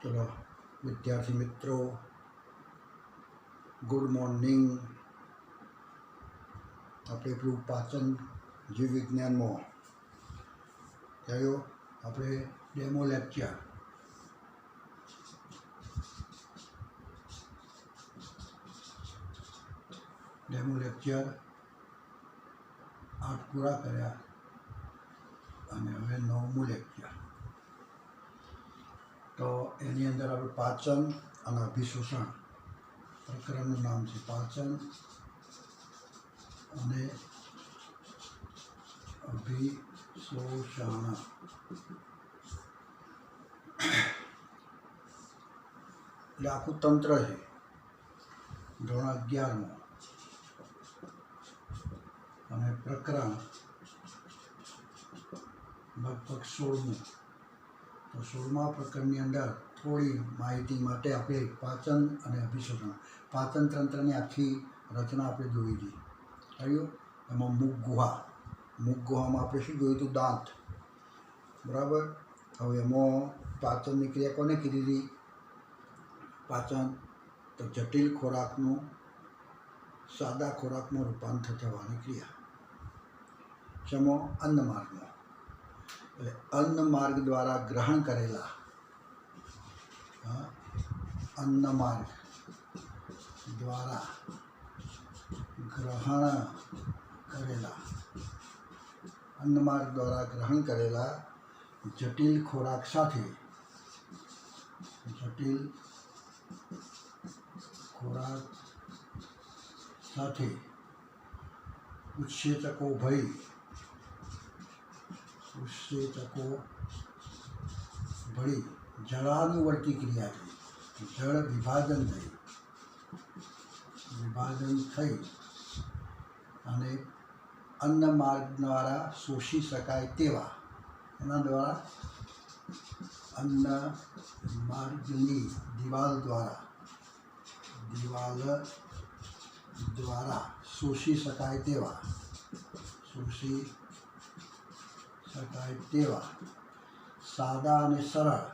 चलो विद्यार्थी मित्रों, गुड मॉर्निंग। આપણે પેલું પાચન જીવ વિજ્ઞાનમાં થયો આપણે ડેમો લેક્ચર 8 પૂરા કર્યા અને હવે 9મું લેક્ચર। તો એની અંદર આપણે પાચન અને અભિશોષણ પ્રકરણનું નામ છે પાચન અને અભિશોષણ। એટલે આખું તંત્ર છે ધોરણ 11માં અને પ્રકરણ લગભગ 16મું। તો 16મા પ્રકરણની અંદર થોડી માહિતી માટે આપણે પાચન અને અભિશોષણ પાચન તંત્રની આખી રચના આપણે જોઈ હતી। થયું એમાં મુખ ગુહામાં આપણે શું જોયું હતું? દાંત, બરાબર। હવે એમાં પાચનની ક્રિયા કોને કીધી હતી? પાચન તો જટિલ ખોરાકનું સાદા ખોરાકમાં રૂપાંતર થવાની ક્રિયા। જેમાં અન્નમાર્ગમાં એટલે અન્નમાર્ગ દ્વારા ગ્રહણ કરેલા અન્નમાર્ગ દ્વારા ગ્રહણ કરેલા જટિલ ખોરાક સાથે ઉત્સેચકો ભળી જળાનુવર્તી ક્રિયા થઈ, જળ વિભાજન થઈ અને અન્નમાર્ગ દ્વારા શોષી શકાય તેવા એના દ્વારા અન્નમાર્ગની દિવાલ દ્વારા શોષી શકાય તેવા સાદા અને સરળ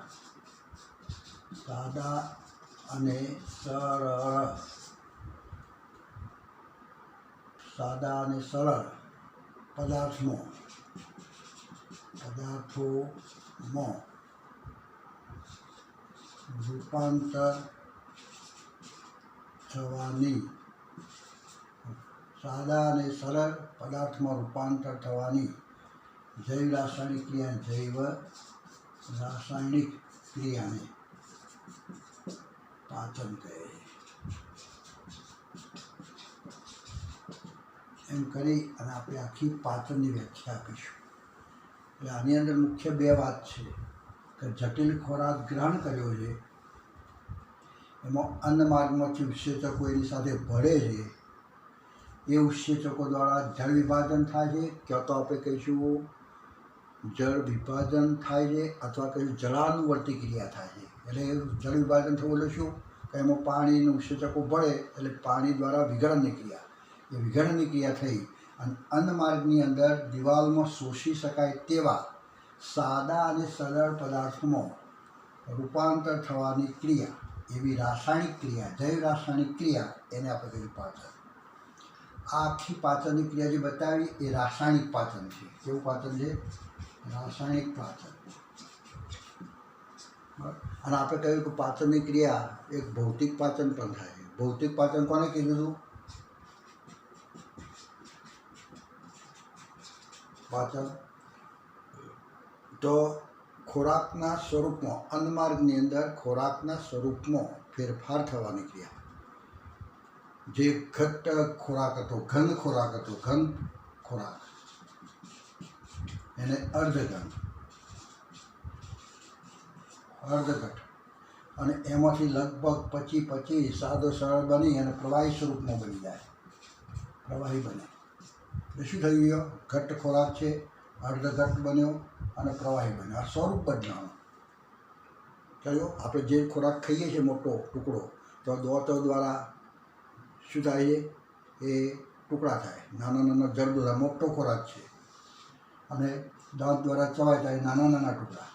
પદાર્થોમાં રૂપાંતર થવાની જૈવ રાસાયણિક ક્રિયાને પાચન કહે। એમ કરી અને આપણે આખી પાચનની વ્યાખ્યા આપીશું। એટલે આની અંદર મુખ્ય બે વાત છે કે જટિલ ખોરાક ગ્રહણ કર્યો છે એમાં અન્નમાર્ગમાંથી ઉત્સેચકો એની સાથે ભળે છે, એ ઉત્સેચકો દ્વારા જળ વિભાજન થાય છે, ક્યાં તો આપણે કહીશું જળ વિભાજન થાય છે અથવા કહીશું જળાનુવર્તી ક્રિયા થાય છે। એટલે જળ વિભાજન થવું એટલે શું કે એમાં પાણીનું ઉત્સેચકો ભળે એટલે પાણી દ્વારા વિઘટનની ક્રિયા થઈ અને અન્નમાર્ગની અંદર દિવાલમાં શોષી શકાય તેવા સાદા અને સરળ પદાર્થોમાં રૂપાંતર થવાની ક્રિયા, એવી રાસાયણિક ક્રિયા, જૈવ રાસાયણિક ક્રિયા, એને આપણે કહીએ પાચન। આ આખી પાચનની ક્રિયા જે બતાવી એ રાસાયણિક પાચન છે। કેવું પાચન છે? રાસાયણિક પાચન। અને આપણે કહ્યું કે પાચનની ક્રિયા એક ભૌતિક પાચન પણ થાય છે। ભૌતિક પાચન કોને કીધું હતું? પાચન તો ખોરાકના સ્વરૂપમાં, અન્નમાર્ગની અંદર ખોરાકના સ્વરૂપમાં ફેરફાર થવાની ક્રિયા। જે ઘટ્ટ ખોરાક હતો, ઘન ખોરાક એને અર્ધઘટ અને એમાંથી લગભગ પછી સાદો સરળ બની અને પ્રવાહી સ્વરૂપમાં બની જાય, પ્રવાહી બને એટલે શું થઈ ગયો? ઘટ્ટ ખોરાક છે, અર્ધઘટ્ટ બન્યો અને પ્રવાહી બન્યો। આ સ્વરૂપ બદલાવાનું થયો। આપણે જે ખોરાક ખાઈએ છીએ મોટો ટુકડો, તો દાંતો દ્વારા શું થાય છે? એ ટુકડા થાય, નાના જરદોરા મોટો ખોરાક છે અને દાંત દ્વારા ચવાય થાય નાના ટુકડા।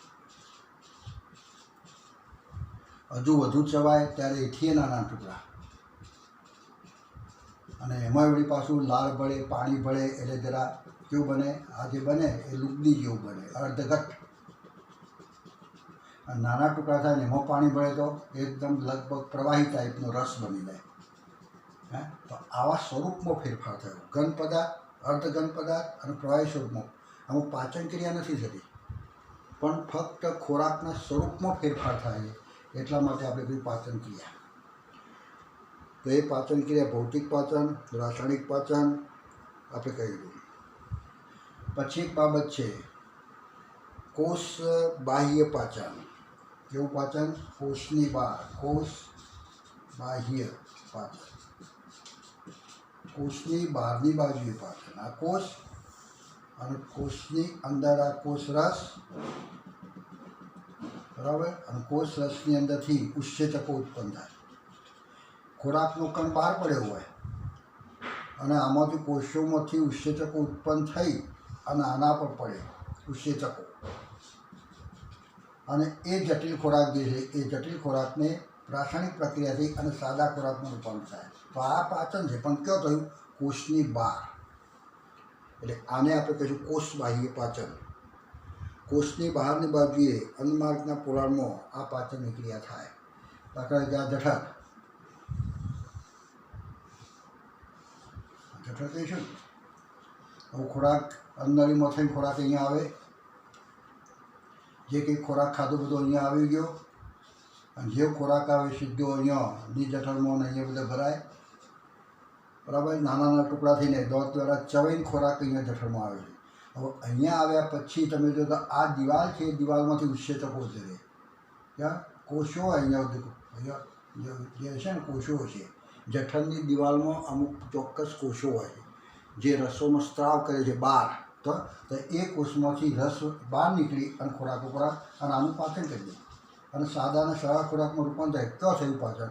હજુ વધુ ચવાય ત્યારે એથી નાના ટુકડા, અને એમાં વળી પાછું લાળ ભળે, પાણી ભળે એટલે જરા કેવું બને, આ જે બને એ લુગડી જેવું બને, અર્ધઘટ. અને નાના ટુકડા થાય ને એમાં પાણી ભળે તો એકદમ લગભગ પ્રવાહી ટાઈપનો રસ બની જાય. હે, તો આવા સ્વરૂપમાં ફેરફાર થયો. ઘન પદાર્થ, અર્ધઘન પદાર્થ અને પ્રવાહી સ્વરૂપમાં. આમાં પાચન ક્રિયા નથી થતી, પણ ફક્ત ખોરાકના સ્વરૂપમાં ફેરફાર થાય છે. એટલા માટે આપણે કહ્યું પાચન ક્રિયા. તો એ પાચન ક્રિયા ભૌતિક પાચન, રાસાયણિક પાચન આપણે કહી દઉં. પછી એક બાબત છે કોષ બાહ્ય પાચન. કેવું પાચન? કોષની બહાર, કોષ બાહ્ય પાચન. કોષની બહારની બાજુએ પાચન. આ કોષ અને કોષની અંદર આ કોષરસ, બરાબર, અને કોષ રસની અંદરથી ઉત્સેચકો ઉત્પન્ન થાય. ખોરાકનો કણ બહાર પડ્યો હોય અને આમાંથી કોષોમાંથી ઉત્સેચકો ઉત્પન્ન થઈ અને આના પર પડે ઉત્સેચકો, અને એ જટિલ ખોરાક જે છે એ જટિલ ખોરાકને રાસાયણિક પ્રક્રિયાથી અને સાદા ખોરાકમાં રૂપાંતર થાય. તો આ પાચન છે, પણ કયો થયું? કોષની બહાર. એટલે આને આપણે કહીશું કોષ બાહ્ય પાચન. કોષની બહારની બાજુએ અન્નમાર્ગના પોલાણમાં આ પાચનની ક્રિયા થાય. દાખલા તરીકે આ જઠર, જઠર કહીશું. હવે ખોરાક અંદરીમાં થઈને ખોરાક અહીંયા આવે, જે કંઈ ખોરાક ખાધો બધો અહીંયા આવી ગયો, અને જે ખોરાક આવે સીધો અહીંયા ની જઠરમાં અહીંયા બધા ભરાય, બરાબર. નાના નાના ટુકડા થઈને દાંત દ્વારા ચવાઈને ખોરાક અહીંયા જઠરમાં આવે છે. હવે અહીંયા આવ્યા પછી તમે જો તો આ દિવાલ છે, એ દિવાલમાંથી ઉત્સેચકો ઉતરે. ત્યાં કોષો અહીંયા જે છે ને કોષો છે. જઠરની દિવાલમાં અમુક ચોક્કસ કોષો હોય છે જે રસોનો સ્ત્રાવ કરે છે બહાર. તો એ કોષમાંથી રસ બહાર નીકળી અને ખોરાક ઉપર અને આનું પાચન કરી દે, અને સાદા અને સરળ ખોરાકમાં રૂપાંતર ક્યાં થયું પાચન?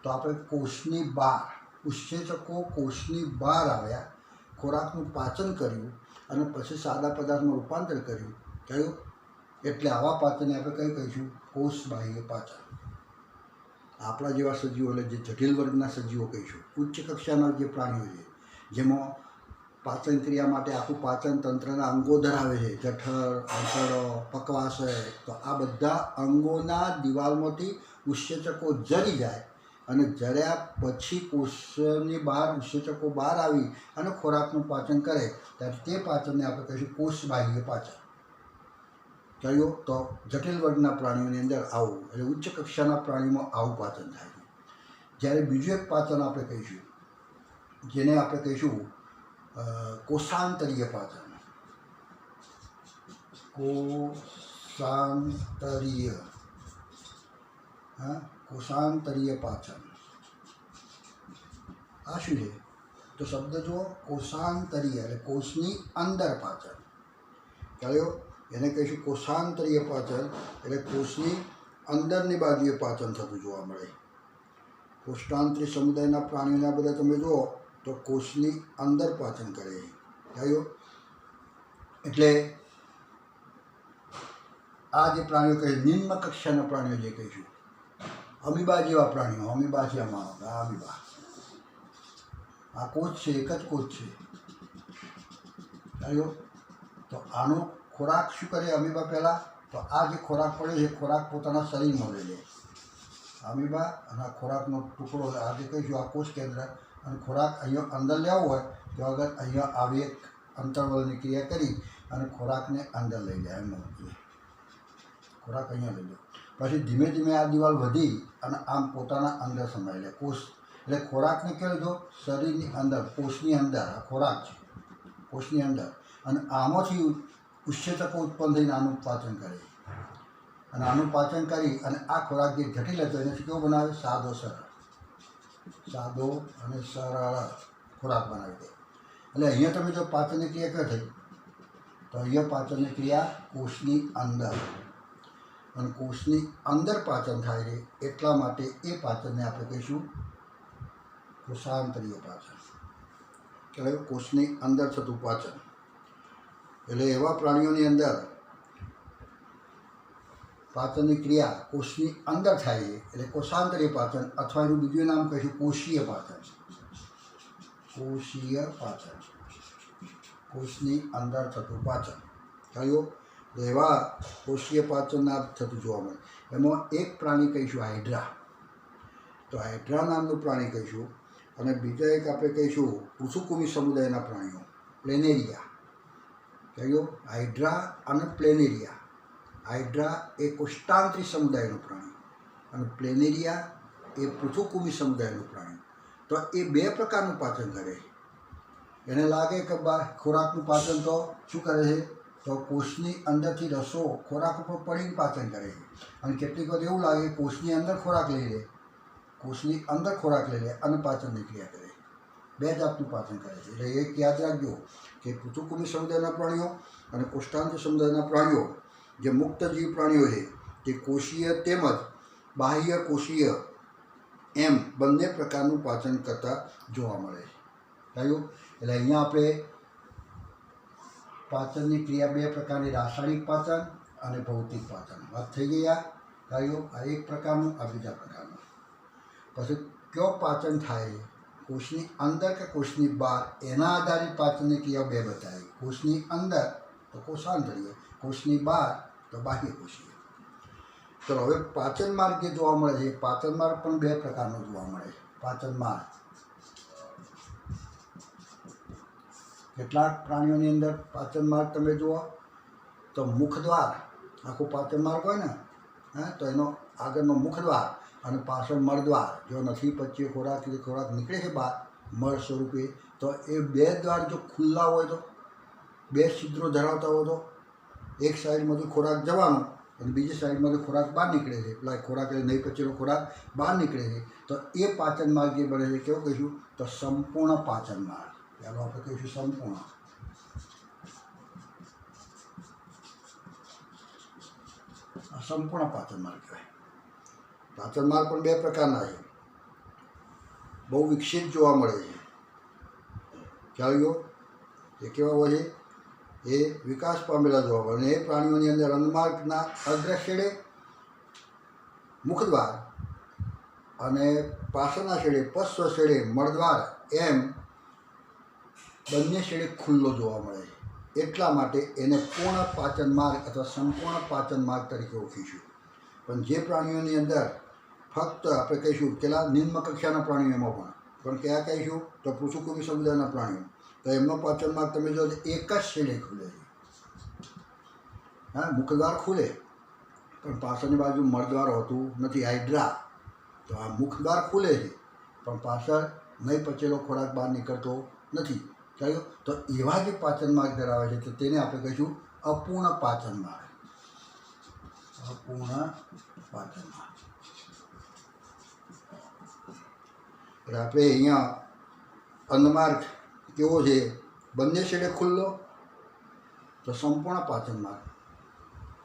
તો આપણે કોષની બહાર, ઉત્સેચકો કોષની બહાર આવ્યા, ખોરાકનું પાચન કર્યું અને પછી સાદા પદાર્થમાં રૂપાંતર કર્યું. કયું? એટલે આવા પાચનને આપણે કઈ કહીશું? કોષ બાહ્ય પાચન. આપણા જેવા સજીવો, એટલે જે જટિલ વર્ગના સજીવો કહીશું, ઉચ્ચ કક્ષાના જે પ્રાણીઓ છે જેમાં પાચન ક્રિયા માટે આખું પાચન તંત્રના અંગો ધરાવે છે, જઠર, આંતરડો, પકવાશય, તો આ બધા અંગોના દિવાલમાંથી ઉત્સેચકો જરી જાય, અને જર્યા પછી કોષની બહાર ઉત્સેચકો બહાર આવી અને ખોરાકનું પાચન કરે ત્યારે તે પાચનને આપણે કહીશું કોષ બાહ્ય પાચન. કયું? તો જટિલ વર્ગના પ્રાણીઓની અંદર આવું, એટલે ઉચ્ચ કક્ષાના પ્રાણીઓમાં આવું પાચન થાય છે. જ્યારે બીજું એક પાચન આપણે કહીશું, જેને આપણે કહીશું કોષાંતરીય પાચન. કોષાંતરીય, હા, કોષાંતરીય પાચન. આ શું છે? તો શબ્દ જુઓ, કોષાંતરીય એટલે કોષની અંદર પાચન. કયો? એને કહીશું કોષાંતરીય પાચન, એટલે કોષની અંદરની બાજુએ પાચન થતું જોવા મળે. કોષ્ટાંતરી સમુદાયના પ્રાણીઓના બધા તમે જુઓ તો કોષની અંદર પાચન કરે છે. કયો? એટલે આ જે પ્રાણીઓ કહે નિમ્ન કક્ષાના પ્રાણીઓ જે કહીશું, અમીબા જેવા પ્રાણીઓ, અમીબા છે આમાં, આ અમીબા, આ કોષ છે, એક જ કોષ છે. કયો? તો આનો ખોરાક શું કરે અમીબા? પહેલાં તો આ જે ખોરાક પડે છે ખોરાક પોતાના શરીરમાં લઈ લે. અમીબા અને આ ખોરાકનો ટુકડો, આ જે કહીશું આ કોષ કેન્દ્ર, અને ખોરાક અહીંયા અંદર લેવો હોય તો આગળ અહીંયા આવી એક અંતર્વલની ક્રિયા કરી અને ખોરાકને અંદર લઈ જાય. એમ ખોરાક અહીંયા લઈ લો, પછી ધીમે ધીમે આ દિવાલ વધી અને આમ પોતાના અંદર સમાઈ લે. કોષ એટલે ખોરાકને કેવો લીધો? શરીરની અંદર, કોષની અંદર. આ ખોરાક છે કોષની અંદર, અને આમાંથી ઉત્સેચકો ઉત્પન્ન થઈને આનું પાચન કરે, અને આનું પાચન કરી અને આ ખોરાક જે જટિલ હતો એનાથી કેવો બનાવે? સાદો સરળ, સાદો અને સરળ ખોરાક બનાવી દે. એટલે અહીંયા તમે જો પાચનની ક્રિયા ક્યાં થઈ? તો અહીંયા પાચનની ક્રિયા કોષની અંદર, અને કોષની અંદર પાચન થાય છે. એટલા માટે એ પાચનને આપણે કહીશું કોષાંતરીય પાચન. એટલે કોષની અંદર થતું પાચન. એટલે એવા પ્રાણીઓની અંદર પાચનની ક્રિયા કોષની અંદર થાય છે એટલે કોષાંતરીય પાચન, અથવા એનું બીજું નામ કહીશું કોષીય પાચન. કોષીય પાચન, કોષની અંદર થતું પાચન. થયું? એવા કોષીય પાચનના થતું જોવા મળે. એમાં એક પ્રાણી કહીશું હાઇડ્રા. તો હાઇડ્રા નામનું પ્રાણી કહીશું, અને બીજા એક આપણે કહીશું પૃથુકૃમિ સમુદાયના પ્રાણીઓ, પ્લેનેરિયા. કહ્યું? હાઇડ્રા અને પ્લેનેરિયા. હાઇડ્રા એ કોષ્ટાંતરી સમુદાયનું પ્રાણી અને પ્લેનેરિયા એ પૃથુકૃમિ સમુદાયનું પ્રાણી. તો એ બે પ્રકારનું પાચન કરે છે. એને લાગે કે ખોરાકનું પાચન તો શું કરે છે, તો કોષની અંદરથી રસો ખોરાક ઉપર પડીને પાચન કરે છે. અને કેટલીક વાર એવું લાગે કોષની અંદર ખોરાક લઈ લે, કોષની અંદર ખોરાક લઈ લે અને પાચનની ક્રિયા કરે. બે જાતનું પાચન કરે છે. એટલે એક યાદ રાખજો કે પૃથુકૃમિ સમુદાયના પ્રાણીઓ અને કોષ્ટાંતરી સમુદાયના પ્રાણીઓ, જે મુક્તજીવી પ્રાણીઓ છે, તે કોષીય તેમજ બાહ્ય કોષીય એમ બંને પ્રકારનું પાચન કરતા જોવા મળે છે. થયું? એટલે અહીંયા આપણે પાચનની ક્રિયા બે પ્રકારની, રાસાયણિક પાચન અને ભૌતિક પાચન વાત થઈ ગઈ. થયું? આ એક પ્રકારનું, આ બીજા પ્રકારનું. પછી કયો પાચન થાય, કોષની અંદર કે કોષની બહાર, એના આધારિત પાચનની ક્રિયા બે બતાવી. કોષની અંદર તો કોષાંતરીય, કોષની બહાર તો બાહ્ય કોષીય. ચલો હવે પાચન માર્ગ જે જોવા મળે છે, પાચન માર્ગ પણ બે પ્રકારનો જોવા મળે છે. પાચન માર્ગ કેટલાક પ્રાણીઓની અંદર પાચન માર્ગ તમે જુઓ તો મુખદ્વાર, આખો પાચન માર્ગ હોય ને, તો એનો આગળનો મુખદ્વાર અને પાછળ મળદ્વાર. જો નથી પચ્યો ખોરાક કે ખોરાક નીકળે છે બહાર મળ સ્વરૂપે, તો એ બે દ્વાર જો ખુલ્લા હોય તો, બે છિદ્રો ધરાવતા હોય તો એક સાઈડમાંથી ખોરાક જવાનો અને બીજી સાઈડમાંથી ખોરાક બહાર નીકળે છે. પેલા ખોરાક એટલે નહીં પચેલો ખોરાક બહાર નીકળે છે. તો એ પાચન માર્ગ જે બને છે કેવું કહીશું, તો સંપૂર્ણ પાચન માર્ગ. ચાલો આપણે કહીશું સંપૂર્ણ. સંપૂર્ણ પાચન માર્ગ કહેવાય. પાચન માર્ગ પણ બે પ્રકારના છે, બહુ વિકસિત જોવા મળે છે. ખ્યાલ ગયો? એ કેવા હોય છે, એ વિકાસ પામેલા જોવા મળે. અને એ પ્રાણીઓની અંદર અન્નમાર્ગના અગ્ર છેડે મુખદ્વાર અને પાછળના છેડે પશ્વ છેડે મળદ્વાર એમ બંને છેડે ખુલ્લો જોવા મળે છે. એટલા માટે એને પૂર્ણ પાચન માર્ગ અથવા સંપૂર્ણ પાચન માર્ગ તરીકે ઓળખીશું. પણ જે પ્રાણીઓની અંદર ફક્ત આપણે કહીશું પેલા નિમ્ન કક્ષાના પ્રાણીઓ એમાં પણ કયા કહીશું, તો પૃથુકૃમિ સમુદાયના પ્રાણીઓ, તો એમનો પાચન માર્ગ તમે જો એક જ છેડે ખુલે છે. હા, મુખદ્વાર ખુલે પણ પાછળની બાજુ મળદ્વાર હોતું નથી. હાઇડ્રા તો આ મુખદ્વાર ખુલે છે પણ પાછળ નહીં પચેલો ખોરાક બહાર નીકળતો નથી. ચાલ્યો? તો એવા જે પાચન માર્ગ ધરાવે છે તો તેને આપણે કહીશું અપૂર્ણ પાચન માર્ગ. અપૂર્ણ પાચન માર્ગ. એટલે આપણે અહીંયા અન્નમાર્ગ કેવો છે, બંને છેડે ખુલ્લો તો સંપૂર્ણ પાચન માર્ગ,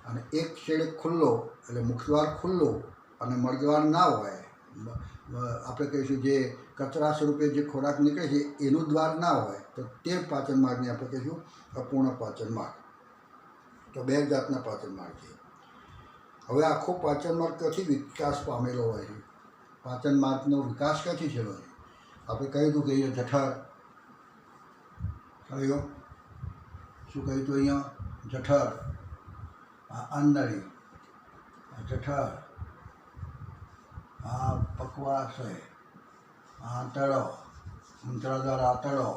અને એક છેડે ખુલ્લો એટલે મુખદ્વાર ખુલ્લો અને મળદ્વાર ના હોય, આપણે કહીશું જે કચરા સ્વરૂપે જે ખોરાક નીકળે છે એનું દ્વાર ના હોય, તો તે પાચન માર્ગને આપણે કહીશું અપૂર્ણ પાચન માર્ગ. તો બે જાતના પાચન માર્ગ છે. હવે આખો પાચન માર્ગ ક્યાંથી વિકાસ પામેલો હોય છે, પાચન માર્ગનો વિકાસ ક્યાંથી થયેલો છે? આપણે કહ્યું હતું કે અહીંયા જઠર, કહ્યું શું કહ્યું હતું, અહીંયા જઠર, આ આંતરડી, આ જઠર, આ પકવાશય, આંતરડો, મૂત્રાધાર આંતરડો,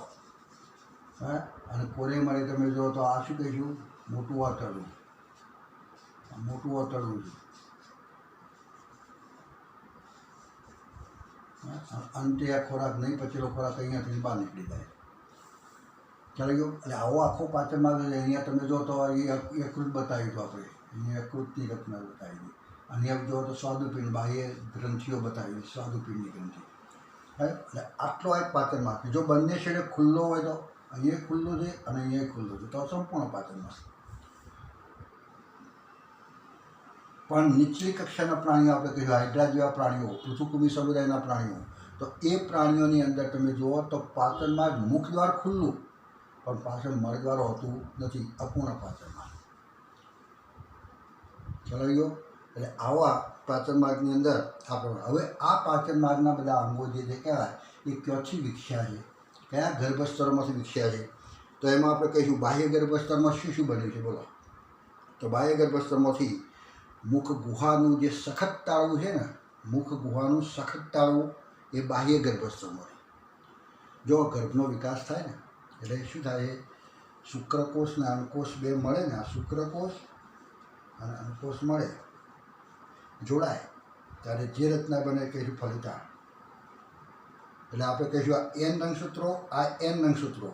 અને કોરે મારી તમે જો તો આ શું કહીશું, મોટું આંતરડું, મોટું આંતરડું છે. અંતે આ ખોરાક નહીં પચેલો ખોરાક અહીંયાથી બહાર નીકળી જાય. ચાલી ગયો? એટલે આવો આખો પાચન માર્ગ અહીંયા તમે જો તો યકૃત બતાવ્યું હતું આપણે, અહીંયા યકૃતની રચના બતાવી હતી. અહીંયા જો તો સ્વાદુપિંડ, બાહ્ય ગ્રંથિઓ બતાવી, સ્વાદુપિંડની ગ્રંથિ. એટલે આટલો એક પાચન માર્ગ. જો બંને છેડે ખુલ્લો હોય તો અહીંયા ખુલ્લું છે અને અહીંયા ખુલ્લું છે, તો સંપૂર્ણ પાચન માર્ગ. પણ નીચલી કક્ષાના પ્રાણીઓ આપણે કહીએ હાઇડ્રા જેવા પ્રાણીઓ, પૃથુકૃમિ સમુદાયના પ્રાણીઓ, તો એ પ્રાણીઓની અંદર તમે જુઓ તો પાચન માર્ગ મુખદ્વાર ખુલ્લું પણ પાછળ મળદ્વાર હોતું નથી. અપૂર્ણ પાચન માર્ગ. ચલાવી ગયો? એટલે આવા પાચન માર્ગની અંદર આ પ્રમાણે. હવે આ પાચન માર્ગના બધા અંગો જે કહેવાય એ ક્યાંથી વિકસ્યા છે, કયા ગર્ભસ્તરોમાંથી વિકસ્યા છે? તો એમાં આપણે કહીશું બાહ્ય ગર્ભસ્તરમાં શું શું બન્યું છે બોલો. તો બાહ્ય ગર્ભસ્તરમાંથી મુખ ગુહાનું જે સખત તાળવું છે ને, મુખ ગુહાનું સખત તાળવું એ બાહ્ય ગર્ભસ્તરમાંથી. જો ગર્ભનો વિકાસ થાય ને એટલે શું થાય, શુક્રકોષ ને અંડકોષ બે મળે ને, આ શુક્રકોષ અને અંડકોષ મળે જોડાય ત્યારે જે રચના બને કહીશું ફલિતાંડ. એટલે આપણે કહીશું આ એન રંગસૂત્રો, આ એન રંગસૂત્રો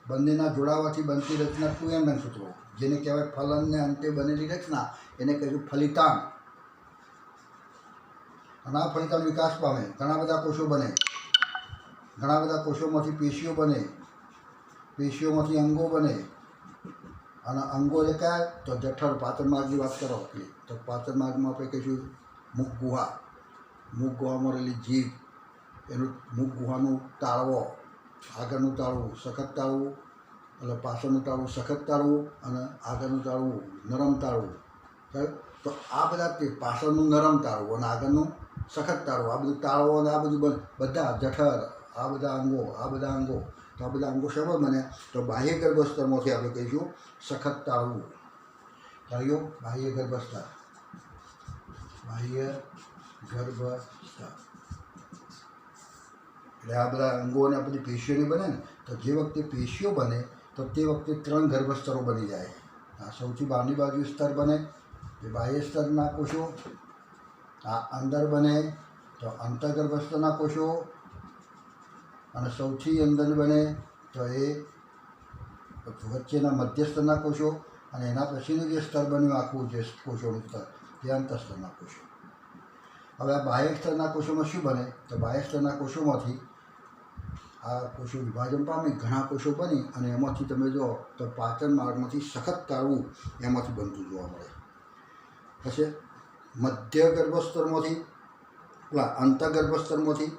બંનેના જોડાવાથી બનતી રચના 2n રંગસૂત્રો, જેને કહેવાય ફલનને અંતે બનેલી રચના, એને કહીશું ફલિતાંડ. અને આ ફલિતાંડ વિકાસ પામે, ઘણા બધા કોષો બને, ઘણા બધા કોષોમાંથી પેશીઓ બને, પેશીઓમાંથી અંગો બને. અને અંગો એટલે કયા? તો જઠર, પાચન માર્ગની વાત કરો એટલે તો પાચન માર્ગમાં આપણે કહીશું મુખ ગુહા, મુખ ગુહામાં રહેલી જીભ, એનું મુખ ગુહાનું તાળવો, આગળનું તાળવું સખત તાળવું, એટલે પાછળનું તાળવું સખત તાળવું અને આગળનું તાળવું નરમ તાળવું. તો આ બધા તે પાછળનું નરમ તાળવું અને આગળનું સખત તાળવું, આ બધું તાળવો અને આ બધું બધા જઠર, આ બધા અંગો, આ બધા અંગો. તો આ બધા અંગો શેમાં બને? તો બાહ્ય ગર્ભસ્તરમાંથી આપણે કહીશું સખત તાળવું. કયો? બાહ્ય ગર્ભસ્તર, બાહ્ય ગર્ભસ્તર. એટલે આ બધા અંગો અને આ બધી પેશીઓની બને ને, તો જે વખતે પેશીઓ બને તો તે વખતે 3 ગર્ભસ્તરો બની જાય. આ સૌથી બહારની બાજુ સ્તર બને એ બાહ્ય સ્તરના કોષો, આ અંદર બને તો અંતર્ગર્ભસ્તરના કોષો, અને સૌથી અંદર બને તો એ વચ્ચેના મધ્યસ્તરના કોષો, અને એના પછીનું જે સ્તર બન્યું આખું જે કોષોનું સ્તર તે અંતઃસ્તરના કોષો. હવે આ બાહ્ય સ્તરના કોષોમાં શું બને? તો બાહ્ય સ્તરના કોષોમાંથી આ કોષો વિભાજન પામી, ઘણા કોષો બની અને એમાંથી તમે જો તો પાચન માર્ગમાંથી સખત તાળવું એમાંથી બનતું જોવા મળે. પછી મધ્ય ગર્ભસ્તરમાંથી, અંતઃગર્ભસ્તરમાંથી,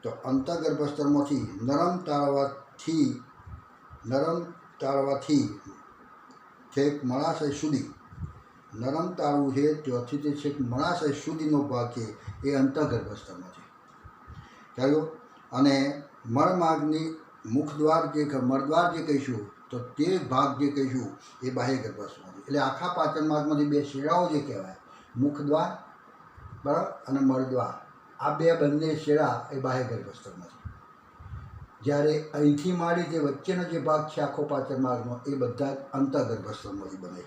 તો અંતઃગર્ભસ્તરમાંથી નરમ તાળવાથી છેક મળાશય સુધી, નરમ તાળવું છે ત્યાંથી તે છેક મળાશય સુધીનો ભાગ છે એ અંતઃગર્ભસ્તરમાંથી થયો. અને મળમાર્ગની મુખદ્વાર જે મળદ્વાર જે કહીશું તો તે ભાગ જે કહીશું એ બાહ્ય ગર્ભસ્તરમાંથી. એટલે આખા પાચન માર્ગમાંથી 2 શેડાઓ જે કહેવાય, મુખદ્વાર બરાબર અને મળદ્વાર, આ બંને શેડા એ બાહ્ય ગર્ભસ્તરમાંથી. જ્યારે અહીંથી માંડી જે વચ્ચેનો જે ભાગ છે આખો પાચન માર્ગનો એ બધા જ અંતઃગર્ભસ્તરમાંથી બને.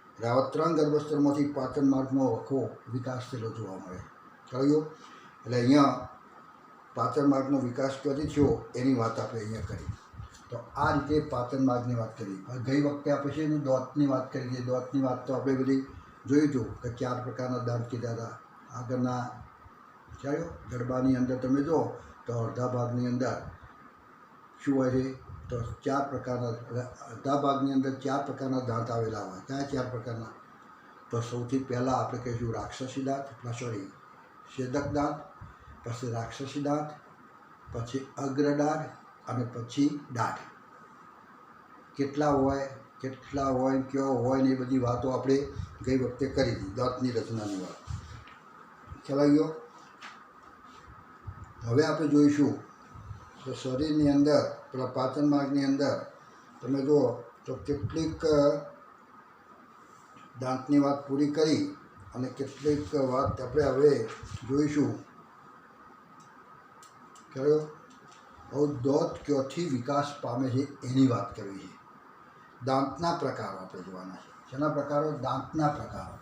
એટલે આવા 3 ગર્ભસ્તરમાંથી પાચન માર્ગનો આખો વિકાસ થયેલો જોવા મળે. કહ્યું? એટલે અહીંયા પાચન માર્ગનો વિકાસ ક્યાંથી થયો એની વાત આપણે અહીંયા કરી. તો આ રીતે પાચન માર્ગની વાત કરી. ગઈ વખતે આપણે છે એની દાંતની વાત કરી છે. દાંતની વાત તો આપણે બધી જોયું હતું કે 4 પ્રકારના દાંત કીધા હતા. આગળના ચાલ્યો જડબાની અંદર તમે જુઓ તો અડધા ભાગની અંદર શું હોય છે? તો 4 પ્રકારના, અડધા ભાગની અંદર 4 પ્રકારના દાંત આવેલા હોય. કયા 4 પ્રકારના? તો સૌથી પહેલાં આપણે કહીશું રાક્ષસી દાંત, છેદક દાંત, પછી રાક્ષસી દાંત, પછી અગ્રદાઢ અને પછી દાઢ. કેટલા હોય, કયો હોય ને એ બધી વાતો આપણે ગઈ વખતે કરી હતી, દાંતની રચનાની વાત. ખ્યાલ આવી ગયો? હવે આપણે જોઈશું તો શરીરની અંદર પેલા પાચન માર્ગની અંદર તમે જુઓ તો કેટલીક દાંતની વાત પૂરી કરી અને કેટલીક વાત આપણે હવે જોઈશું. ખરો? હવે દાંત ક્યાંથી વિકાસ પામે છે એની વાત કરવી છે. દાંતના પ્રકારો આપણે જોવાના છે. શેના પ્રકારો? દાંતના પ્રકારો,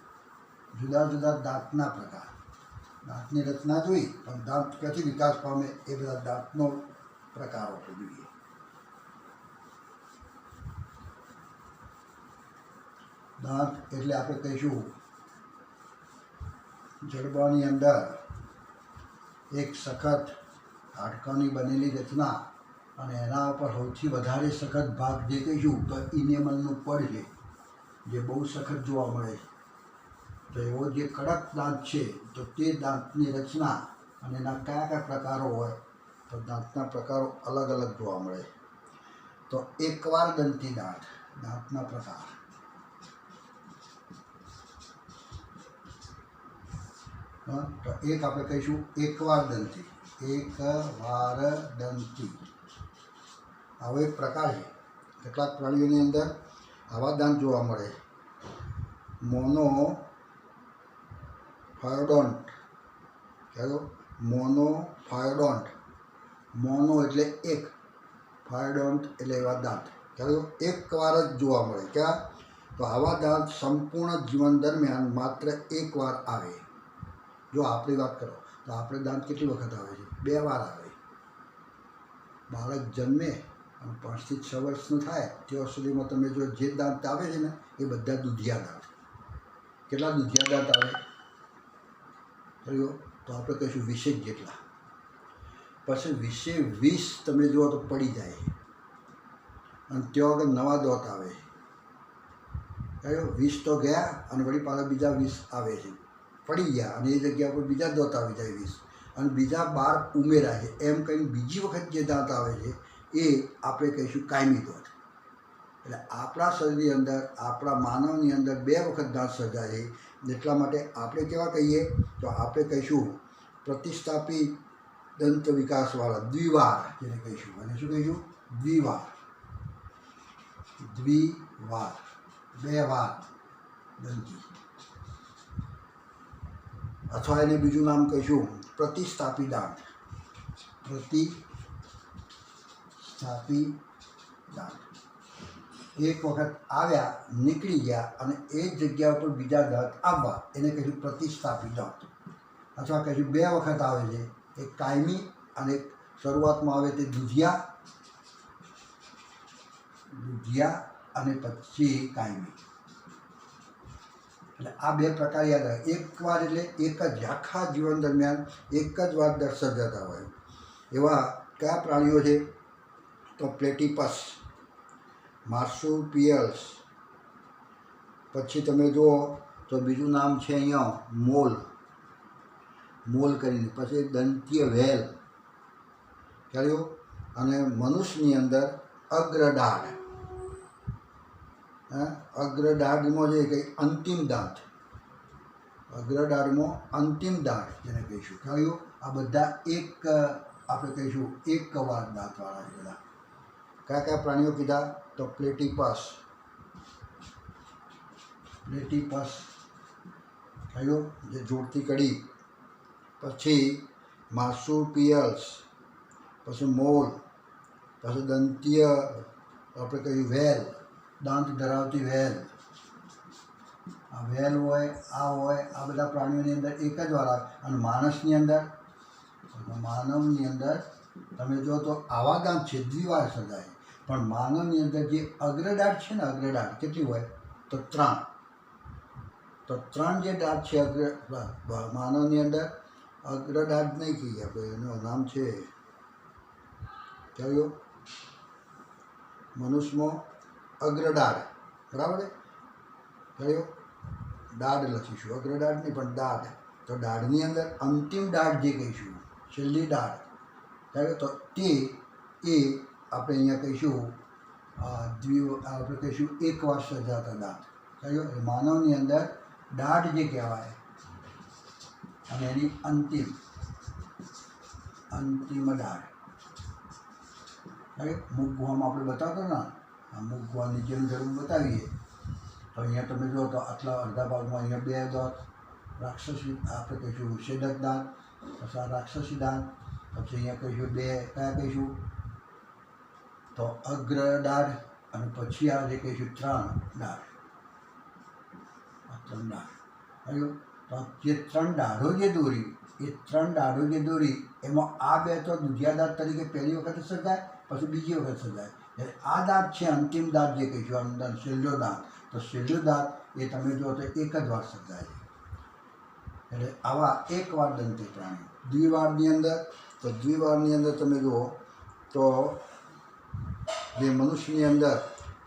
જુદા જુદા દાંતના પ્રકાર. દાંતની રચના જોઈ પણ દાંત ક્યાંથી વિકાસ પામે એ બધા દાંતનો પ્રકારો આપણે જોઈએ. દાંત એટલે આપણે કહીશું જડબાની અંદર એક સખત હાડકાની બનેલી રચના, અને એના ઉપર સૌથી વધારે સખત ભાગ જે કહીશું તો ઇનેમલનું પડ છે, જે બહુ સખત જોવા મળે છે. તો એવો જે કડક દાંત છે તો તે દાંતની રચના અને એના કયા પ્રકારો હોય તો દાંતના પ્રકારો અલગ અલગ જોવા મળે. તો એકવાર દંતી દાંત, દાંતના પ્રકાર. हाँ, तो एक આપણે કહીશું એકવાર દંતી, એકવાર દંતી આવો એક પ્રકાર છે. કેટલાક પ્રાણીઓની અંદર આવા દાંત જોવા મળે. મોનો ફાયોડોન્ટ, ખ્યાલ? મોનો ફાયોડોન્ટ, મોનો એટલે એક, ફાયોડોન્ટ એટલે એવા દાંત, ખ્યાલ? એકવાર જ જોવા મળે. ક્યાં? તો આવા દાંત સંપૂર્ણ જીવન દરમિયાન માત્ર એકવાર આવે. જો આપણી વાત કરો તો આપણે દાંત કેટલી વખત આવે છે? 2 વાર આવે. બાળક જન્મે અને 5 થી 6 વર્ષનું થાય ત્યાં સુધીમાં તમે જો જે દાંત આવે છે ને એ બધા દૂધિયા દાંત. કેટલા દૂધિયા દાંત આવે? તો આપણે કહીશું 20 જેટલા. પછી 20 તમે જુઓ તો પડી જાય અને ત્યાં આગળ નવા દાંત આવે. 20 તો ગયા અને વળી પાછા બીજા 20 આવે છે, પડી ગયા અને એ જગ્યા પર બીજા દાંત આવી જાય 20 અને બીજા 12 ઉમેરાય છે. એમ કંઈ બીજી વખત જે દાંત આવે છે એ આપણે કહીશું કાયમી દાંત. એટલે આપણા શરીરની અંદર, આપણા માનવની અંદર 2 વખત દાંત સર્જાય છે. એટલા માટે આપણે કેવા કહીએ તો આપણે કહીશું પ્રતિસ્થાપી દંત વિકાસવાળા, દ્વિવાર જેને કહીશું. અને શું કહીશું? દ્વિવાર. દ્વિવાર, 2 વાર દંતી. અથવા એને બીજું નામ કહીશું પ્રતિસ્થાપી દાંત. પ્રતિસ્થાપી દાંત. એક વખત આવ્યા, નીકળી ગયા અને એ જગ્યા ઉપર બીજા દાંત આવવા એને કહીશું પ્રતિસ્થાપી દાંત. અથવા કહીશું 2 વખત આવે છે, એક કાયમી અને એક શરૂઆતમાં આવે તે દૂધિયા અને પછી કાયમી. એટલે આ 2 પ્રકાર યાદ આવે. એકવાર એટલે એક જ, આખા જીવન દરમિયાન એક જ વાર દાંત સર્જાતા હોય. એવા કયા પ્રાણીઓ છે? તો પ્લેટીપસ, માર્સુપિયલ્સ, પછી તમે જુઓ તો બીજું નામ છે અહીંયા મોલ, મોલ કરીને, પછી દંતીય વ્હેલ, ખ્યાલ? અને મનુષ્યની અંદર અગ્રદાઢ. અગ્રદાઢમાં જે કંઈ અંતિમ દાંત, અગ્રદાઢમાં અંતિમ દાંત જેને કહીશું, ખ્યાલ? આ બધા એક આપણે કહીશું એકવાર દાંતવાળા છે બધા. કયા કયા પ્રાણીઓ કીધા? તો પ્લેટીપસ, ખ્યાલ? જે જોડતી કડી, પછી માર્સુપિયલ્સ, પછી મોલ, પછી દંતીય આપણે કહ્યું વ્હેલ, દાંત ધરાવતી વ્હેલ. આ વ્હેલ હોય, આ બધા પ્રાણીઓની અંદર એક જ વાર આવે. અને માણસની અંદર, માનવની અંદર તમે જો તો આવા દાંત છે, દ્વિવાર સર્જાય. પણ માનવની અંદર જે અગ્રદાઢ છે ને, અગ્રદાઢ કેટલી હોય? તો 3. તો 3 જે દાંત છે માનવની અંદર, અગ્રદાઢ નહીં કહીએ આપણે, એનું નામ છે કયો? મનુષ્યમાં અગ્રદાઢ, બરાબર? કયો? દાઢ લખીશું, અગ્રદાઢ નહીં પણ દાઢ. તો દાઢની અંદર અંતિમ દાઢ જે કહીશું, છેલ્લી દાઢ, કયો? તો તે એ આપણે અહીંયા કહીશું આપણે કહીશું એકવાર સર્જાતા દાંત. કયો? એ માનવની અંદર દાઢ જે કહેવાય અને એની અંતિમ દાઢ. મુખ ગુહામાં આપણે બતાવતા ને, આ મુખ ગુહા નીચેનું જરૂર બતાવીએ તો અહીંયા તમે જુઓ તો આટલા અડધા ભાગમાં અહીંયા 2 દાંત, રાક્ષસી આપણે કહીશું છેદક દાંત, પછી આ રાક્ષસી દાંત, પછી અહીંયા કહીશું 2 કયા કહીશું? તો અગ્રદાઢ અને પછી આ જે કહીશું 3 દાઢ. આ 3 દાઢ, કયું? તો જે 3 દાઢો જે દોરી, એ 3 દાઢો જે દોરી એમાં આ 2 તો દૂધિયા દાંત તરીકે પહેલી વખત સર્જાય, પછી બીજી વખત સર્જાય. આ દાંત છે અંતિમ દાંત જે કહીશું, અંદર છેલ્લો દાંત. તો છેલ્લો દાંત એ તમે જુઓ તો એક જ વાર સર્જાય. એટલે આવા એકવાર દંતી પ્રાણીઓ. દ્વિવારની અંદર, તો દ્વિવારની અંદર તમે જુઓ તો જે મનુષ્યની અંદર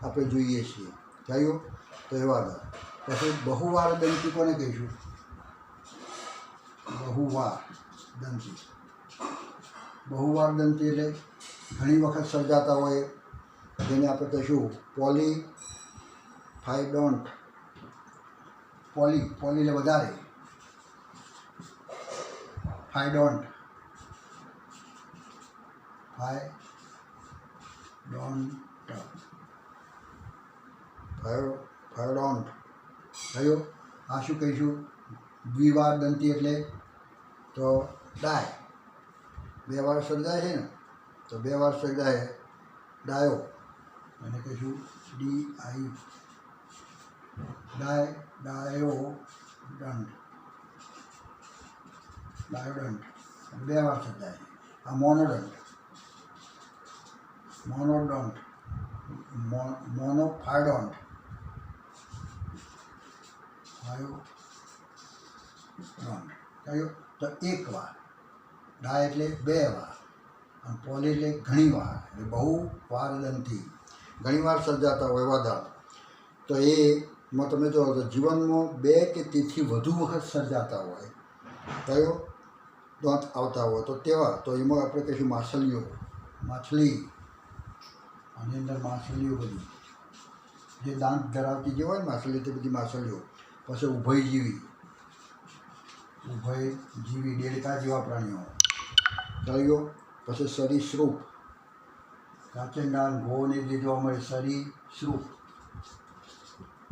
આપણે જોઈએ છીએ, થયું? તો એવા દાંત. પછી બહુવાર દંતી કોને કહીશું? બહુવાર દંતી. બહુવાર દંતી એટલે ઘણી વખત સર્જાતા હોય, જેને આપણે કહીશું પોલીફાઇડોન્ટ. પોલી એટલે વધારે, ફાયડોન્ટ, ફાયડોન્ટ, ફાયડોન્ટ થયો. આ શું કહીશું? દ્વિવાર દંતી એટલે તો ડાય, બે વાર સર્જાય છે ને, તો બે વાર સર્જાય ડાયો, એને કહીશું DI, ડાયોડન્ટ, ડાયોડન્ટ બે વાર સર્જાય. આ મોનોડન્ટ, મોનોફાયડોન્ટ, કયો? તો એક વાર. ડાય એટલે બે વાર, અને પોલી એટલે ઘણી વાર, એટલે બહુ વાર દંતી, ઘણી વાર સર્જાતા હોય એવા દાંત. તો એમાં તમે જો તો જીવનમાં 2 કે તેથી વધુ વખત સર્જાતા હોય કયો દાંત આવતા હોય તો તેવા, તો એમાં આપણે કહીશું માછલીઓ, માછલી, આની અંદર માછલીઓ બધી જે દાંત ધરાવતી જે હોય ને માછલી તે બધી માછલીઓ. પછી ઉભયજીવી, દેડકા જેવા પ્રાણીઓ કયો. પછી સરીસૃપ, કાચંડા, ઘોને જે જોવા મળે સરીસૃપ,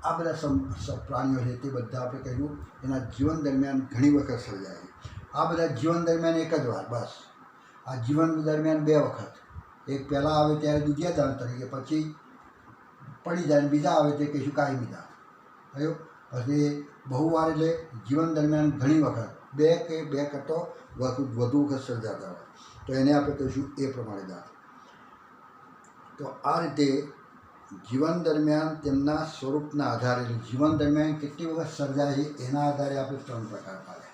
આ બધા પ્રાણીઓ છે તે બધા આપણે કહ્યું એના જીવન દરમિયાન ઘણી વખત સર્જાય. આ બધા જીવન દરમિયાન એક જ વાર બસ. આ જીવન દરમિયાન 2 વખત, એક પહેલાં આવે ત્યારે બીજા દાંત તરીકે, પછી પડી જાય બીજા આવે તે કહીશું કાયમી દાંત થયો. પછી બહુવાર એટલે જીવન દરમિયાન ઘણી વખત, 2 કે 2 કરતો વધુ વખત સર્જાતા હોય તો એને આપણે કહીશું એ પ્રમાણે દાંત. તો આ રીતે જીવન દરમિયાન તેમના સ્વરૂપના આધારે, જીવન દરમિયાન કેટલી વખત સર્જાય છે એના આધારે આપણે 3 પ્રકાર પાડે.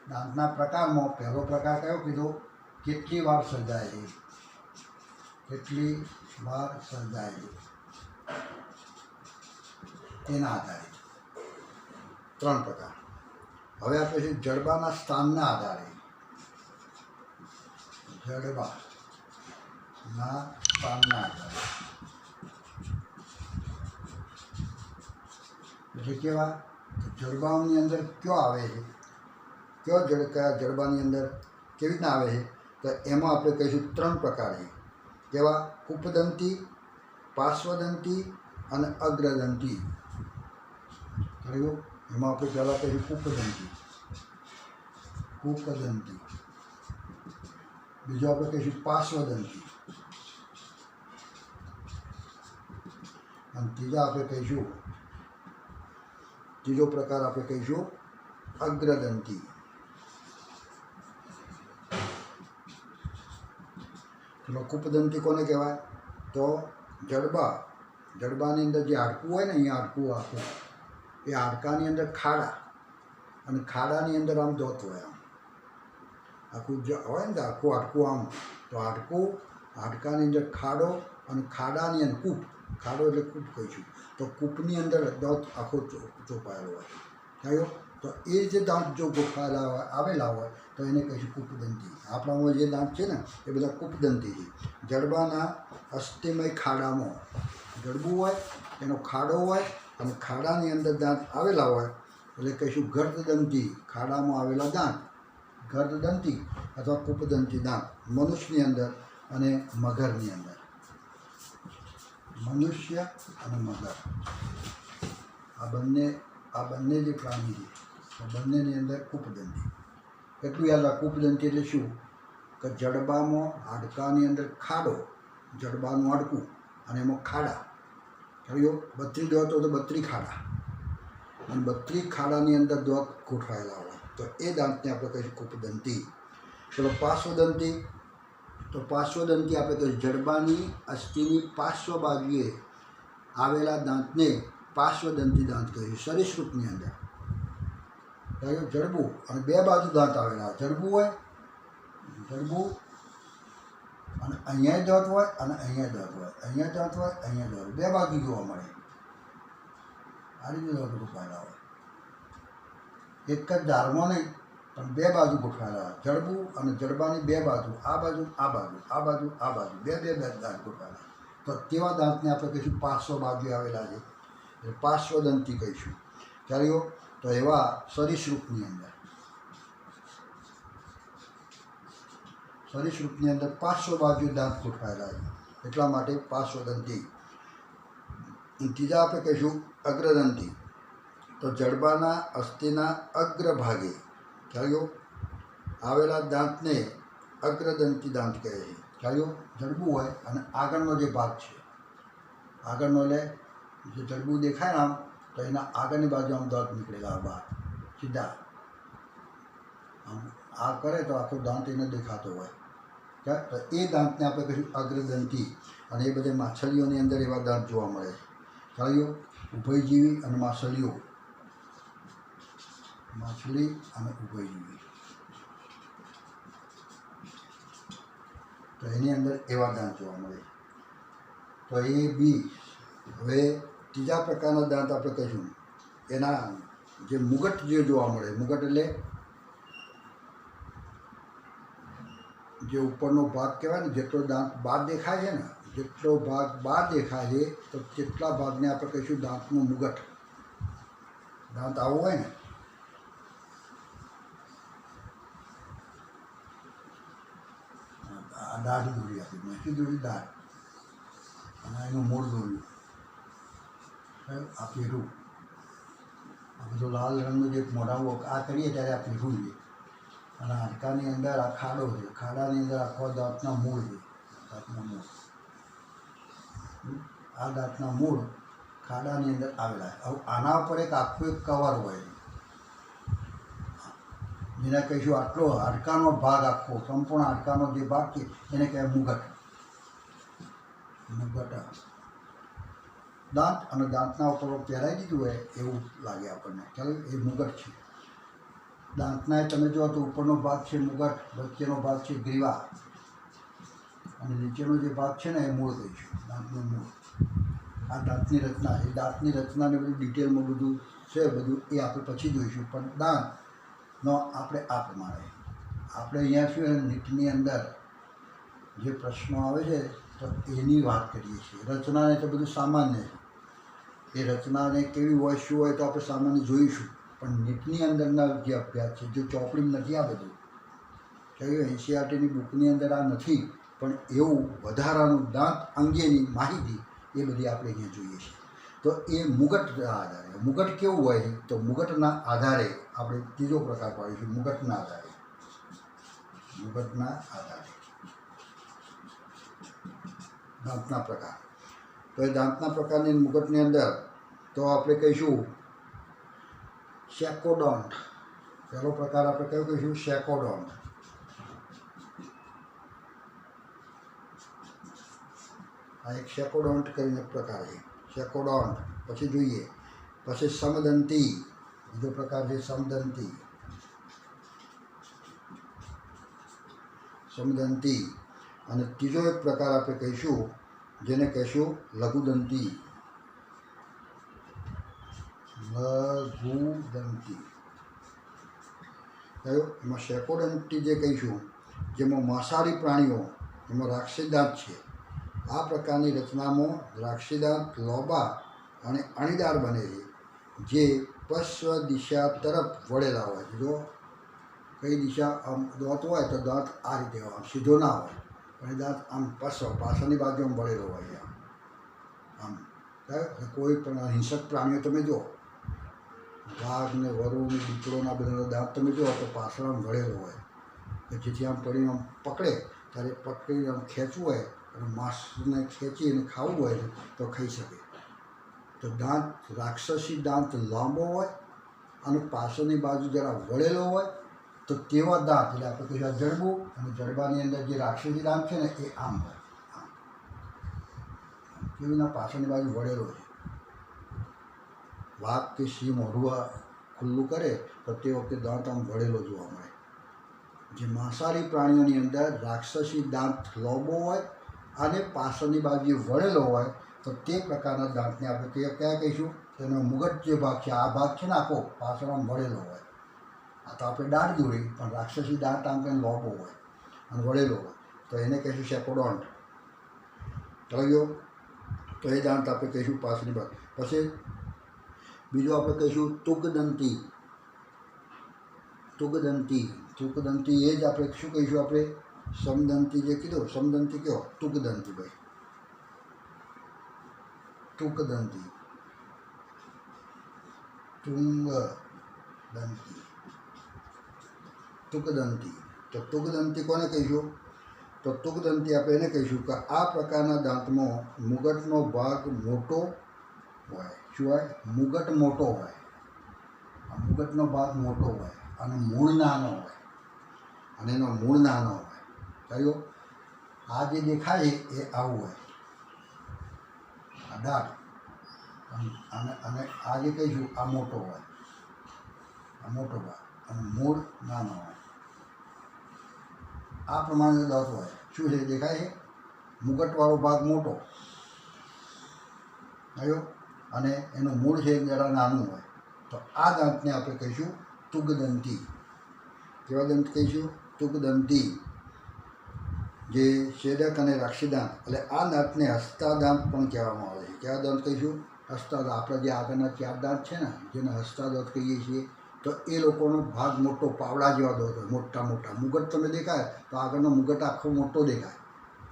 દાંતના પ્રકારમાં પહેલો પ્રકાર કયો કીધો? કેટલી વાર સર્જાય છે, કેટલી વાર સર્જાય છે એના આધારે 3 પ્રકાર. હવે આપણે છે જડબાના સ્થાનના આધારે, જડબાના સ્થાનના આધારે એટલે કેવા? જડબાની અંદર કયો આવે છે, કયો જડબાની અંદર કેવી રીતના આવે છે? તો એમાં આપણે કહીશું 3 પ્રકાર છે. કેવા? કૂપદંતી, પાર્શ્વદંતી અને અગ્રદંતી. કહ્યું એમાં આપણે પહેલાં કહીશું કૂપદંતી, બીજો આપણે કહીશું પાર્શ્વદંતી, અને ત્રીજો પ્રકાર આપણે કહીશું અગ્રદંતી. એમાં કૂપદંતી કોને કહેવાય? તો જડબાની અંદર જે હાડકું હોય ને, અહીંયા હાડકું આખું, એ હાડકાની અંદર ખાડા, અને ખાડાની અંદર આમ દોત હોય, આમ આખું હોય ને આખું હાડકું આમ, તો હાડકાની અંદર ખાડો, અને ખાડાની અંદર કૂપ, ખાડો એટલે કૂપ કહીશું, તો કૂપની અંદર દાંત આખો ચોપાયેલો હોય થયો. તો એ જે દાંત જો ગોઠવાયેલા હોય, આવેલા હોય તો એને કહીશું કૂપદંતી. આપણામાં જે દાંત છે ને એ બધા કૂપદંતી છે. જડબાના અસ્થિમય ખાડામાં જડબું હોય, એનો ખાડો હોય, અને ખાડાની અંદર દાંત આવેલા હોય એટલે કહીશું ગર્દદંતી, ખાડામાં આવેલા દાંત, ગર્દદંતી અથવા કૂપદંતી દાંત. મનુષ્યની અંદર અને મગરની અંદર, મનુષ્ય અને મગર, આ બંને જે પ્રાણી છે બંનેની અંદર કૂપદંતી. એટલું યાદ રાખ, કૂપદંતી એટલે શું? કે જડબામાં હાડકાની અંદર ખાડો, જડબાનું હાડકું, અને એમાં ખાડા થયો. 32 દાંત હોય તો 32 ખાડા, અને 32 ખાડાની અંદર દાંત ગોઠવાયેલા હોય તો એ દાંતને આપણે કહીશું કૂપદંતી. ચલો પાર્શ્વદંતી. તો પાર્શ્વદંતી આપણે કહીશું જડબાની અસ્થિની પાર્શ્વ બાજુએ આવેલા દાંતને પાર્શ્વદંતી દાંત કહીશું. સરીસૃપની અંદર જડબું અને 2 બાજુ દાંત આવેલા હોય, જડબું હોય, અને અહીંયા દાંત હોય, અને અહીંયા દાંત હોય, અહીંયા દાંત હોય, અહીંયા દાંત, 2 બાજુ જોવા મળે. આ રીતે દાંત ગોઠવાયેલા હોય, એક જ ધારમાં નહીં પણ 2 બાજુ ગોઠવાયેલા હોય. જડબું અને જડબાની 2 બાજુ, આ બાજુ આ બાજુ, આ બાજુ આ બાજુ, 2 દાંત ગોઠવાયેલા. તો તેવા દાંતને આપણે કહીશું પાર્શ્વ બાજુએ આવેલા છે એટલે પાર્શ્વદંતી કહીશું. ચાલ્યો. તો એવા સરીસૃપની અંદર સરીસૃપની અંદર 500 બાજુ દાંત ગોઠવાયેલા છે, એટલા માટે પાર્શ્વદંતી. ત્રીજા આપણે કહીશું અગ્રદંતી. તો જડબાના અસ્થિના અગ્રભાગે ખ્યાલ આવેલા દાંતને અગ્રદંતી દાંત કહે છે. ખ્યાલ જડબું હોય અને આગળનો જે ભાગ છે, આગળનો એટલે જે જડબું દેખાય ને આમ, તો એના આગળની બાજુ આમ દાંત નીકળેલા બહાર સીધા આમ આ કરે તો આખો દાંત એને દેખાતો હોય. તો એ દાંતને આપણે કહીશું અગ્રદંતી. અને એ બધે માછલીઓની અંદર એવા દાંત જોવા મળે છે. ખ્યાલ ઉભયજીવી અને માછલીઓ, માછલી અને ઉભયજીવી, તો એની અંદર એવા દાંત જોવા મળે. તો એ બી. હવે ત્રીજા પ્રકારના દાંત આપણે કહીશું એના જે મુગટ જે જોવા મળે. મુગટ એટલે જે ઉપરનો ભાગ કહેવાય ને, જેટલો દાંત બહાર દેખાય છે ને, જેટલો ભાગ બહાર દેખાય છે તો તેટલા ભાગને આપણે કહીશું દાંતનું મુગટ. દાંત આવો હોય ને, આ દાઢ દોરી આપી, મેથી દોરી દાઢ, અને એનું મૂળ દોર્યું, આ પેઢું, આ બધું લાલ રંગનું જે મોઢામાં આ કરીએ ત્યારે આ પેઢું છે. અને હાડકાની અંદર આ ખાડો છે, ખાડાની અંદર આખો દાંતના મૂળ છે. દાંતના મૂળ, આ દાંતના મૂળ ખાડાની અંદર આવેલા. હવે આના ઉપર એક આખું એક કવર હોય, જેને કહીશું આટલો હાડકાનો ભાગ, આખો સંપૂર્ણ હાડકાનો જે ભાગ છે એને કહેવાય મુગટ. મુગટ દાંત, અને દાંતના ઉપર પહેરાઈ દીધું હોય એવું લાગે આપણને, ચાલો એ મુગટ છે. દાંતના તમે જુઓ તો ઉપરનો ભાગ છે મુગટ, વચ્ચેનો ભાગ છે ગ્રીવા, અને નીચેનો જે ભાગ છે ને એ મૂળ કહીશું, દાંતનું મૂળ. આ દાંતની રચના, એ દાંતની રચનાને બધું ડિટેલમાં બધું છે, બધું એ આપણે પછી જોઈશું. પણ દાંતનો આપણે આ પ્રમાણે આપણે અહીંયા શું નીટની અંદર જે પ્રશ્નો આવે છે તો એની વાત કરીએ છીએ. રચનાને તો બધું સામાન્ય છે, એ રચનાને કેવી હોય શું હોય તો આપણે સામાન્ય જોઈશું. પણ નીટની અંદરના જે અભ્યાસ છે, જો ચોપડી નથી આ બધું, કહ્યું એનસીઆરટીની બુકની અંદર આ નથી, પણ એવું વધારાનું દાંત અંગેની માહિતી એ બધી આપણે અહીંયા જોઈએ છીએ. તો એ મુગટના આધારે, મુગટ કેવું હોય તો મુગટના આધારે આપણે ત્રીજો પ્રકાર પાડીશું. મુગટના આધારે, મુગટના આધારે દાંતના પ્રકાર. તો એ દાંતના પ્રકારની મુગટની અંદર તો આપણે કહીશું સેકોડોન્ટ. પહેલો પ્રકાર આપણે કયો કહીશું? સેકોડોન્ટ. આ એક સેકોડોન્ટ કરીને પ્રકાર છે, સેકોડોન્ટ. પછી જોઈએ, પછી સમદંતી, બીજો પ્રકાર છે સમદંતી. સમદંતી. અને ત્રીજો એક પ્રકાર આપણે કહીશું જેને કહીશું લઘુદંતી. લઘુદંતી કયો? એમાં સેકોડંતી જે કહીશું, જેમાં માંસાહારી પ્રાણીઓ, એમાં રાક્ષસી દાંત છે. આ પ્રકારની રચનામાં રાક્ષસી દાંત લોબા અને અણીદાર બને છે, જે પશ્વ દિશા તરફ વળેલા હોય છે. જો કઈ દિશા આમ દાંત હોય તો દાંત આ રીતે હોય, આમ સીધો ના હોય, પણ એ દાંત આમ પાછળની બાજુ આમ વળેલો હોય છે. આમ કોઈ પણ હિંસક પ્રાણીઓ તમે જુઓ, વાઘ ને વરુ ને દીપડોના બધાનો દાંત તમે જુઓ તો પાછળ આમ વળેલો હોય, કે જેથી આમ પડીને આમ પકડે ત્યારે પકડીને આમ ખેંચવું હોય અને માંસને ખેંચીને ખાવું હોય તો ખાઈ શકે. તો દાંત, રાક્ષસી દાંત લાંબો હોય અને પાછળની બાજુ જરા વળેલો હોય તો તેવા દાંત, એટલે આપણે કહીશું જડબું, અને જડબાની અંદર જે રાક્ષસી દાંત છે ને એ આમ હોય, આમ કેવીના પાછળની બાજુ વળેલો છે. વાઘ કે સિંહ મોઢું ખુલ્લું કરે તો તે વખતે દાંત આમ વળેલો જોવા મળે. જે માંસાહારી પ્રાણીઓની અંદર રાક્ષસી દાંત લાંબો હોય અને પાછળની બાજુ વળેલો હોય તો તે પ્રકારના દાંતને આપણે કયા કહીશું? તેનો મુગટ જે ભાગ છે, આ ભાગ છે ને આખો પાછળ આમ વળેલો હોય. આ તો આપણે દાઢ દોરી, પણ રાક્ષસી દાંત આમ કંઈ લાંબો હોય અને વળેલો હોય તો એને કહીશું સેકોડોન્ટ. થયો? તો એ દાંત આપણે કહીશું પાછળની બાજુ. પછી બીજું આપણે કહીશું તુગદંતી. તુગદંતી, તુગદંતી એ જ આપણે શું કહીશું? આપણે સમદંતી જે કીધું, સમદંતી કયો? ટૂંકદંતી ભાઈ, ટૂંકદંતી, ટુંગદંતી, ટૂંકદંતી. તો ટૂંકદંતી કોને કહીશું? તો ટૂંકદંતી આપણે એને કહીશું કે આ પ્રકારના દાંતમાં મુગટનો ભાગ મોટો હોય. શું હોય? મુગટ મોટો હોય. આ મુગટનો ભાગ મોટો હોય અને મૂળ નાનો હોય, અને એનો મૂળ નાનો હોય. કયો? આ જે દેખાય એ આવું હોય, આ દાંત, અને આ જે કહીશું આ મોટો હોય, આ મોટો ભાગ, અને મૂળ નાનો હોય. આ પ્રમાણે દાંત હોય. શું છે? દેખાય છે? મુગટવાળો ભાગ મોટો કયો, અને એનું મૂળ છે જરા નાનું હોય. તો આ દાંતને આપણે કહીશું ટૂંકદંતી. કેવા દંત કહીશું? ટૂંકદંતી. જે છેદક અને રાક્ષીદાંત, એટલે આ દાંતને હસ્તાદાંત પણ કહેવામાં આવે છે. કેવા દાંત કહીશું? હસ્તાદાંત. આપણા જે આગળના 4 દાંત છે ને, જેને હસ્તાદાંત કહીએ છીએ, તો એ લોકોનો ભાગ મોટો, પાવડા જેવા દાંત હોય, મોટા મોટા. મુગટ તમે દેખાય તો આગળનો મુગટ આખો મોટો દેખાય,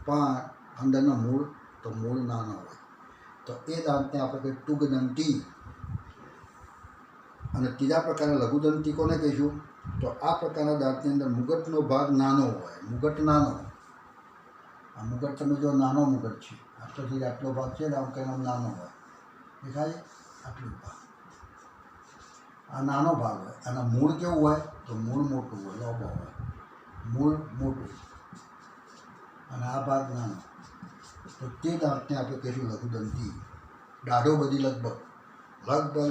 પણ અંદરનો મૂળ તો મૂળ નાનો હોય. તો એ દાંતને આપણે કહીએ ટૂંકદંતી. અને ત્રીજા પ્રકારના લઘુદંતી કોને કહીશું? તો આ પ્રકારના દાંતની અંદર મુગટનો ભાગ નાનો હોય, મુગટ નાનો. આ મુગટ તમે જો નાનો મુગટ છે, આટલોથી આટલો ભાગ છે ને, આમ કંઈ નાનો હોય, દેખાય? આટલો ભાગ, આ નાનો ભાગ હોય. અને મૂળ કેવું હોય? તો મૂળ મોટું હોય, લાંબો હોય, મૂળ મોટું, અને આ ભાગ નાનો. તો તે દાંતને આપણે કહીશું લઘુદંતી. દાઢો બધી લગભગ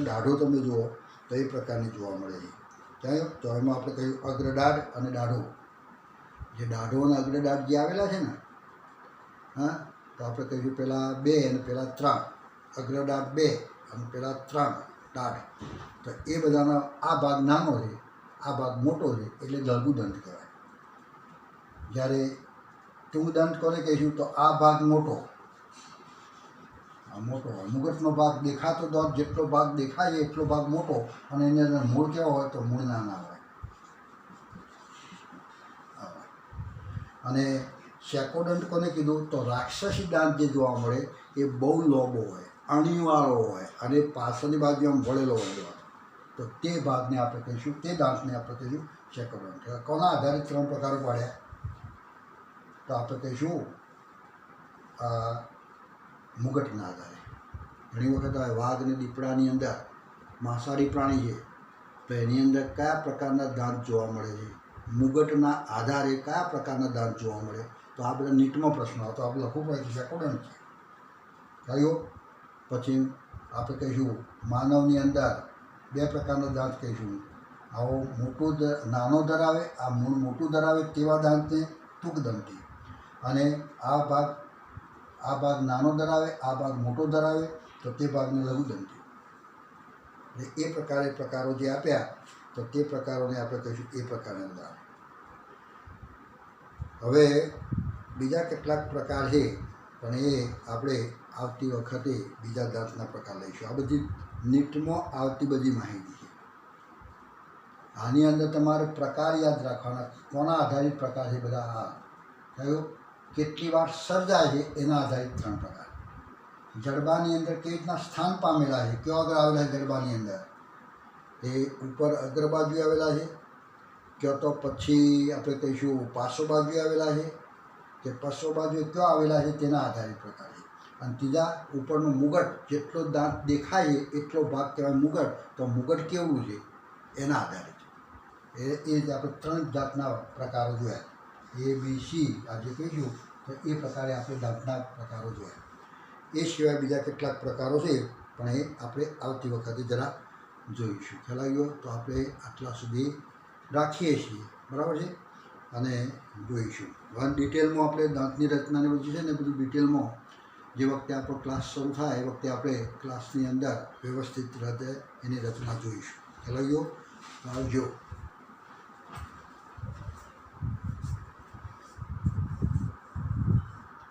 દાઢો તમે જુઓ તો એ પ્રકારની જોવા મળે છે. ક્યાં? તો એમાં આપણે કહ્યું અગ્રદાઢ અને દાઢો. જે દાઢો અને અગ્રદાઢ જે આવેલા છે ને, હા, તો આપણે કહીશું પહેલાં 2 અને પહેલાં 3. અગ્રદાઢ 2 અને પહેલાં 3 દાઢ. તો એ બધાનો આ ભાગ નાનો છે, આ ભાગ મોટો છે, એટલે લઘુદંત કહેવાય. જ્યારે ટૂંકદંત કોને કહીશું? તો આ ભાગ મોટો, આ મોટો હોય. મુગટનો ભાગ દેખાતો દાંત જેટલો ભાગ દેખાય એટલો ભાગ મોટો, અને એની અંદર મૂળ કેવો હોય? તો મૂળ નાના હોય. અને શેકોદંત કોને કીધું? તો રાક્ષસી દાંત જે જોવા મળે એ બહુ લાંબો હોય, અણીવાળો હોય, અને પાછળની બાજુ આમ વળેલો હોય. તો તે ભાગને આપણે કહીશું, તે દાંતને આપણે કહીશું શેકોદંત. કોના આધારે 3 પ્રકારો પાડ્યા? તો આપણે કહીશું મુગટના આધારે. ઘણી વખત વાઘ અને દીપડાની અંદર માંસાહારી પ્રાણી છે, તો એની અંદર કયા પ્રકારના દાંત જોવા મળે છે? મુગટના આધારે કયા પ્રકારના દાંત જોવા મળે? તો આ બધા નીટમાં પ્રશ્નો તો આપણે લખવું પડે કે શેકોદંત છે. કયો? પછી આપણે કહીશું માનવની અંદર 2 પ્રકારના દાંત કહીશું. આવો મોટું નાનો ધરાવે, આ મૂળ મોટું ધરાવે તેવા દાંતને ટૂંકદંતી. અને આ ભાગ નાનો ધરાવે, આ ભાગ મોટો ધરાવે, તો તે ભાગને લઘુદંતી. એટલે એ પ્રકારો જે આપ્યા, તો તે પ્રકારોને આપણે કહીશું એ પ્રકારના દાંત. હવે બીજા કેટલાક પ્રકાર છે, પણ એ આપણે આવતી વખતે બીજા દાંતના પ્રકાર લઈશું. આ બધી નીટમાં આવતી બધી માહિતી છે. આની અંદર તમારે પ્રકાર યાદ રાખવાના. કોના આધારિત પ્રકાર છે બધા? આ કયો? કેટલી વાર સર્જાય છે એના આધારિત 3 પ્રકાર. જડબાની અંદર કેવી રીતના સ્થાન પામેલા છે, કયો આગળ આવેલા છે જડબાની અંદર? એ ઉપર અગ્ર બાજુ આવેલા છે, ક્યાં તો પછી આપણે કહીશું પાર્શ્વ બાજુ આવેલા છે, કે પશ્વ બાજુ કયો આવેલા છે, તેના આધારિત પ્રકાર છે. અને ત્રીજા ઉપરનું મુગટ, જેટલો દાંત દેખાય એટલો ભાગ કહેવાય મુગટ. તો મુગટ કેવું છે એના આધારિત. એ જ આપણે 3 જાતના પ્રકારો જોયા. ABC આ જે કહીશું, તો એ પ્રકારે આપણે દાંતના પ્રકારો જોયા. એ સિવાય બીજા કેટલાક પ્રકારો છે, પણ એ આપણે આવતી વખતે જરા જોઈશું. ખ્યાલ આવ્યો? તો આપણે આટલા સુધી રાખીએ છીએ, બરાબર છે, અને જોઈશું. ડિટેલમાં આપણે દાંતની રચનાને બધું છે ને, બધું ડિટેલમાં જે વખતે આપણો ક્લાસ શરૂ થાય એ વખતે આપણે ક્લાસની અંદર વ્યવસ્થિત રીતે એની રચના જોઈશું. ખ્યાલ આવ્યો? આવજો.